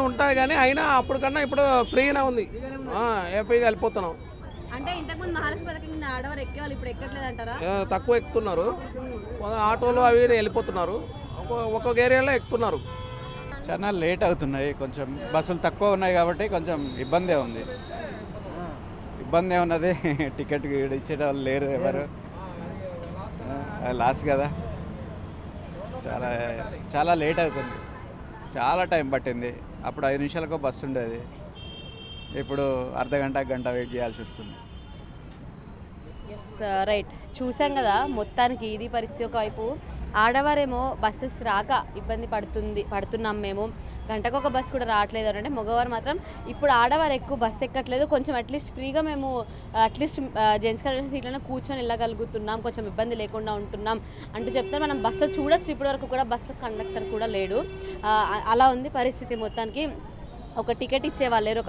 ఉంటాయి కానీ అయినా అప్పుడు కన్నా ఇప్పుడు ఫ్రీగానే ఉంది. హ్యాపీగా వెళ్ళిపోతున్నాం. అంటే ఇంతకుముందు మహాలక్ష్మి పథకం కింద ఆడవారు ఎక్కేవాళ్ళు, ఇప్పుడు ఎక్కట్లేదు అంటారా? తక్కువ ఎక్కుతున్నారు, ఆటోలు అవి వెళ్ళిపోతున్నారు, ఒక్కొక్క ఏరియాలో ఎక్కుతున్నారు. చాలా లేట్ అవుతున్నాయి, కొంచెం బస్సులు తక్కువ ఉన్నాయి కాబట్టి కొంచెం ఇబ్బందే ఉంది. ఇబ్బంది ఉన్నది టికెట్ ఇచ్చే వాళ్ళు లేరు ఎవరు, లాస్ కదా. చాలా చాలా లేట్ అవుతుంది, చాలా టైం పట్టింది. అప్పుడు 5 నిమిషాలకు బస్సు ఉండేది, ఇప్పుడు అర్ధగంట గంట వెయిట్ చేయాల్సి వస్తుంది. ఎస్ రైట్, చూసాం కదా మొత్తానికి ఇది పరిస్థితి. ఒకవైపు ఆడవారేమో బస్సెస్ రాక ఇబ్బంది పడుతున్నాం మేము, గంటకు ఒక బస్సు కూడా రావట్లేదు అని అంటే, మగవారు మాత్రం ఇప్పుడు ఆడవారు ఎక్కువ బస్సు ఎక్కట్లేదు, కొంచెం అట్లీస్ట్ ఫ్రీగా మేము అట్లీస్ట్ జెంట్స్ కండక్టర్ సీట్లను కూర్చొని వెళ్ళగలుగుతున్నాం, కొంచెం ఇబ్బంది లేకుండా ఉంటున్నాం అంటూ చెప్తారు. మనం బస్సులో చూడొచ్చు, ఇప్పటివరకు కూడా బస్సులో కండక్టర్ కూడా లేడు. అలా ఉంది పరిస్థితి మొత్తానికి. ఒక టికెట్ ఇచ్చే వాళ్ళు లేరు.